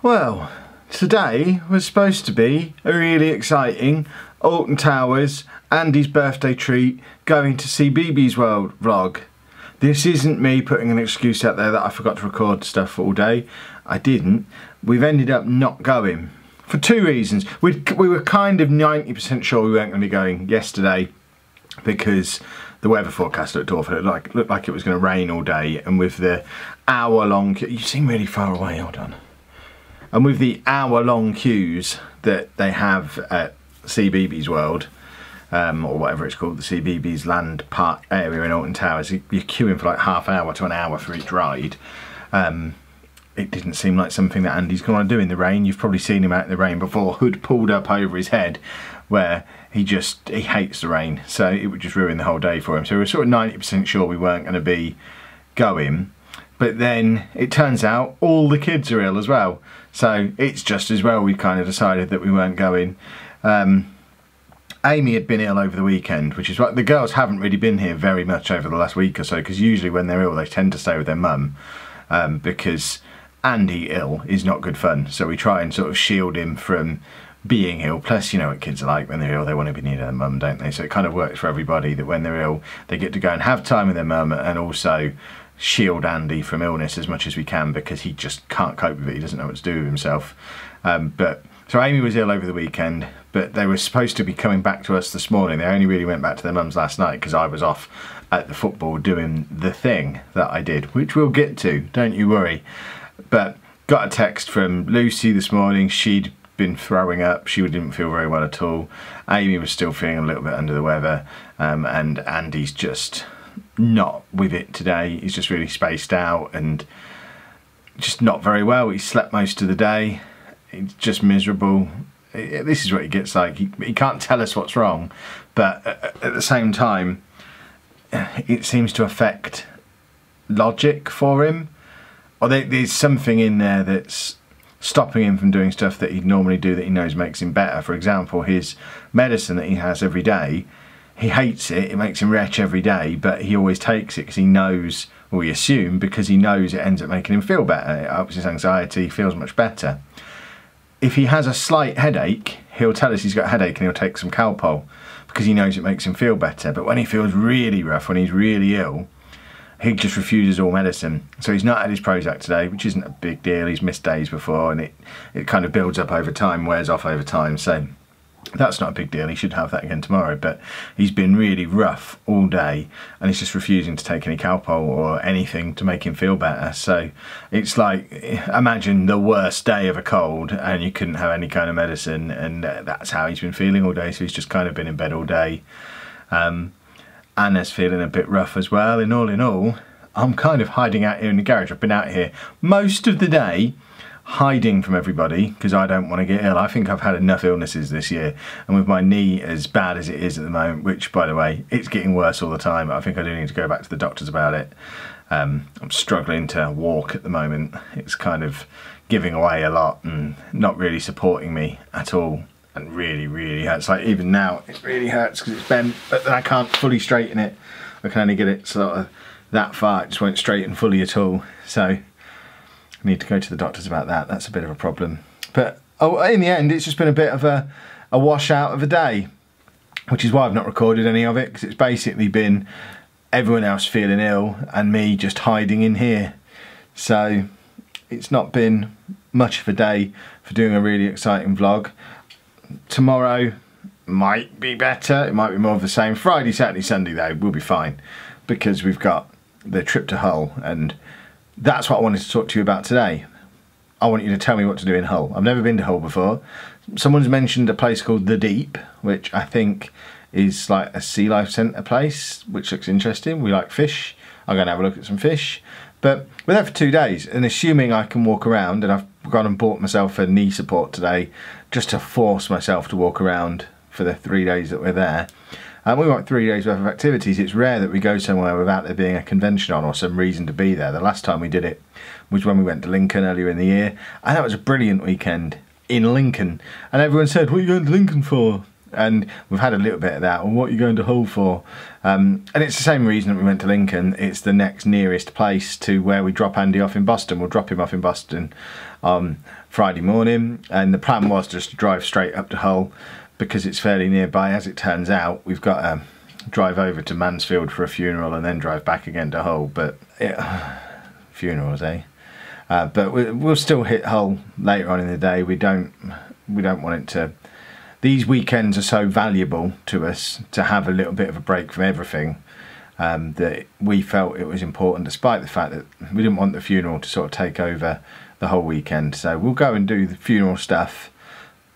Well, today was supposed to be a really exciting Alton Towers, Andy's birthday treat, going to see BB's World vlog. This isn't me putting an excuse out there that I forgot to record stuff all day. I didn't. We've ended up not going for two reasons. We were kind of 90% sure we weren't going to be going yesterday because the weather forecast looked awful. It looked like it was going to rain all day, and with the hour-long... You seem really far away, hold on. And with the hour-long queues that they have at CBeebies World, or whatever it's called, the CBeebies Land Park area in Alton Towers, you're queuing for like half an hour to an hour for each ride. It didn't seem like something that Andy's going to want to do in the rain. You've probably seen him out in the rain before, hood pulled up over his head, where he hates the rain, so it would just ruin the whole day for him. So we were sort of 90% sure we weren't going to be going. But then it turns out all the kids are ill as well. So it's just as well we kind of decided that we weren't going. Amy had been ill over the weekend, which is what the girls haven't really been here very much over the last week or so, because usually when they're ill they tend to stay with their mum, because Andy ill is not good fun. So we try and sort of shield him from being ill. Plus, you know what kids are like when they're ill, they want to be near their mum, don't they? So it kind of works for everybody that when they're ill they get to go and have time with their mum and also shield Andy from illness as much as we can, because he just can't cope with it. He doesn't know what to do with himself. So Amy was ill over the weekend, but they were supposed to be coming back to us this morning. They only really went back to their mums last night because I was off at the football doing the thing that I did, which we'll get to, don't you worry. But got a text from Lucy this morning. She'd been throwing up. She didn't feel very well at all. Amy was still feeling a little bit under the weather, and Andy's just not with it today. He's just really spaced out and just not very well. He slept most of the day. He's just miserable. This is what he gets like. He can't tell us what's wrong, but at the same time it seems to affect logic for him, or there's something in there that's stopping him from doing stuff that he'd normally do that he knows makes him better. For example, his medicine that he has every day, he hates it. It makes him retch every day, but he always takes it because he knows, or we assume, because he knows it ends up making him feel better. It helps his anxiety, he feels much better. If he has a slight headache, he'll tell us he's got a headache and he'll take some Calpol because he knows it makes him feel better. But when he feels really rough, when he's really ill, he just refuses all medicine. So he's not had his Prozac today, which isn't a big deal. He's missed days before, and it kind of builds up over time, wears off over time. So that's not a big deal. He should have that again tomorrow, but he's been really rough all day and he's just refusing to take any Calpol or anything to make him feel better. So it's like, imagine the worst day of a cold and you couldn't have any kind of medicine, and that's how he's been feeling all day. So he's just kind of been in bed all day. Anna's feeling a bit rough as well. In all, I'm kind of hiding out here in the garage. I've been out here most of the day hiding from everybody because I don't want to get ill. I think I've had enough illnesses this year, and with my knee as bad as it is at the moment, which by the way it's getting worse all the time, I think I do need to go back to the doctors about it. I'm struggling to walk at the moment. It's kind of giving away a lot and not really supporting me at all, and really hurts. Like even now it really hurts because it's bent, but then I can't fully straighten it. I can only get it sort of that far. It just won't straighten fully at all, so I need to go to the doctors about that. That's a bit of a problem. But in the end, it's just been a bit of a washout of a day, which is why I've not recorded any of it, because it's basically been everyone else feeling ill and me just hiding in here. So it's not been much of a day for doing a really exciting vlog. Tomorrow might be better. It might be more of the same. Friday, Saturday, Sunday though, we'll be fine because we've got the trip to Hull, and that's what I wanted to talk to you about today. I want you to tell me what to do in Hull. I've never been to Hull before. Someone's mentioned a place called The Deep, which I think is like a sea life centre place, which looks interesting. We like fish. I'm going to have a look at some fish. But we're there for 2 days, and assuming I can walk around, and I've gone and bought myself a knee support today just to force myself to walk around for the 3 days that we're there. And we want 3 days worth of activities. It's rare that we go somewhere without there being a convention on or some reason to be there. The last time we did it was when we went to Lincoln earlier in the year, and that was a brilliant weekend in Lincoln. And everyone said, "What are you going to Lincoln for?" And we've had a little bit of that. Well, what are you going to Hull for? And it's the same reason that we went to Lincoln. It's the next nearest place to where we drop Andy off in Boston. We'll drop him off in Boston Friday morning, and the plan was just to drive straight up to Hull because it's fairly nearby. As it turns out, we've got to drive over to Mansfield for a funeral and then drive back again to Hull, but funerals, eh? But we'll still hit Hull later on in the day. We don't want it to. These weekends are so valuable to us to have a little bit of a break from everything, that we felt it was important, despite the fact that we didn't want the funeral to sort of take over the whole weekend. So we'll go and do the funeral stuff,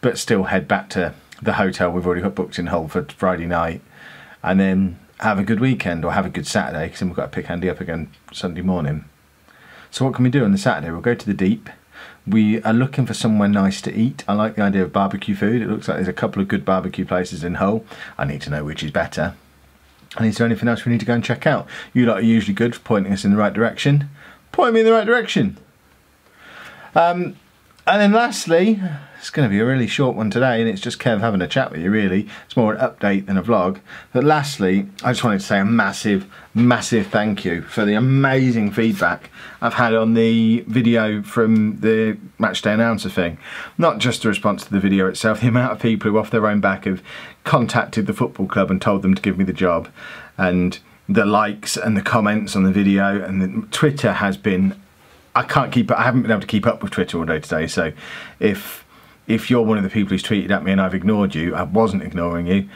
but still head back to the hotel we've already got booked in Hull for Friday night, and then have a good weekend, or have a good Saturday, because then we've got to pick Andy up again Sunday morning. So what can we do on the Saturday? We'll go to the Deep. We are looking for somewhere nice to eat. I like the idea of barbecue food. It looks like there's a couple of good barbecue places in Hull. I need to know which is better. And is there anything else we need to go and check out? You lot are usually good for pointing us in the right direction. Point me in the right direction. And then lastly, it's going to be a really short one today, and it's just Kev having a chat with you, really. It's more an update than a vlog. But lastly, I just wanted to say a massive, massive thank you for the amazing feedback I've had on the video from the Matchday Announcer thing. Not just the response to the video itself, the amount of people who off their own back have contacted the football club and told them to give me the job, and the likes and the comments on the video, and the Twitter has been, I haven't been able to keep up with Twitter all day today, so if you're one of the people who's tweeted at me and I've ignored you, I wasn't ignoring you.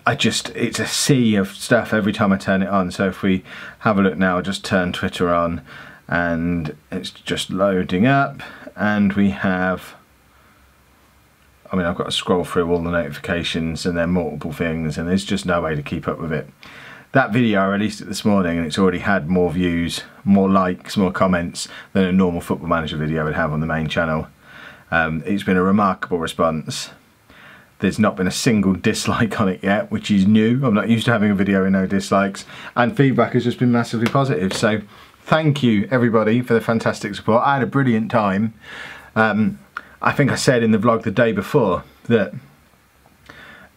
It's a sea of stuff every time I turn it on. So if we have a look now, I'll just turn Twitter on and it's just loading up, and we have, I mean, I've got to scroll through all the notifications, and there are multiple things, and there's just no way to keep up with it. That video, I released it this morning, and it's already had more views, more likes, more comments than a normal Football Manager video would have on the main channel. It's been a remarkable response. There's not been a single dislike on it yet, which is new. I'm not used to having a video with no dislikes, and feedback has just been massively positive. So thank you everybody for the fantastic support. I had a brilliant time. I think I said in the vlog the day before that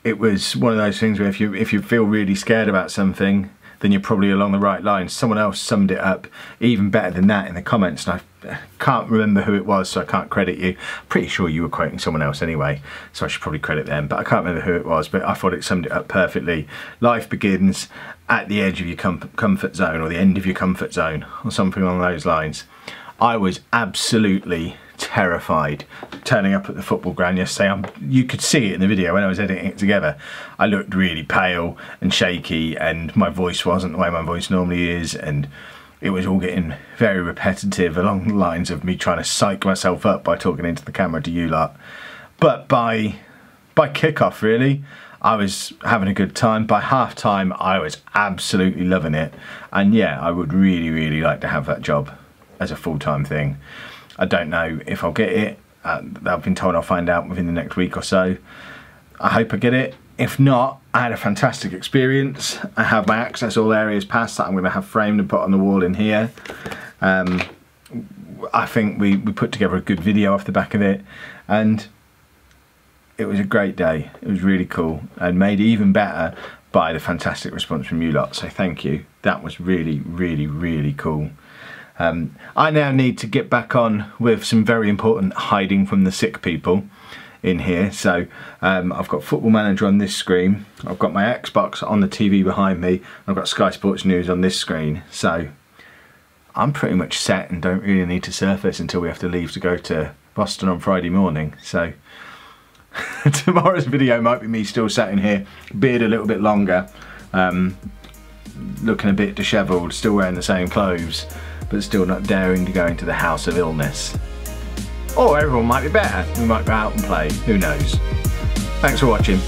it was one of those things where if you feel really scared about something, then you're probably along the right lines. Someone else summed it up even better than that in the comments, and I can't remember who it was, so I can't credit you. Pretty sure you were quoting someone else anyway, so I should probably credit them, but I can't remember who it was, but I thought it summed it up perfectly. Life begins at the edge of your comfort zone, or the end of your comfort zone, or something along those lines. I was absolutely terrified turning up at the football ground yesterday. You could see it in the video when I was editing it together. I looked really pale and shaky, and my voice wasn't the way my voice normally is, and it was all getting very repetitive along the lines of me trying to psych myself up by talking into the camera to you lot. But by kickoff, really, I was having a good time. By half time, I was absolutely loving it, and yeah, I would really, really like to have that job as a full-time thing. I don't know if I'll get it. I've been told I'll find out within the next week or so. I hope I get it. If not, I had a fantastic experience. I have my access all areas pass that I'm going to have framed and put on the wall in here. I think we put together a good video off the back of it, and it was a great day. It was really cool, and made even better by the fantastic response from you lot, so thank you. That was really, really, really cool. I now need to get back on with some very important hiding from the sick people in here. So I've got Football Manager on this screen, I've got my Xbox on the TV behind me, I've got Sky Sports News on this screen. So I'm pretty much set and don't really need to surface until we have to leave to go to Boston on Friday morning. So tomorrow's video might be me still sat in here, beard a little bit longer, looking a bit dishevelled, still wearing the same clothes, but still not daring to go into the house of illness. Or everyone might be better, we might go out and play, who knows. Thanks for watching.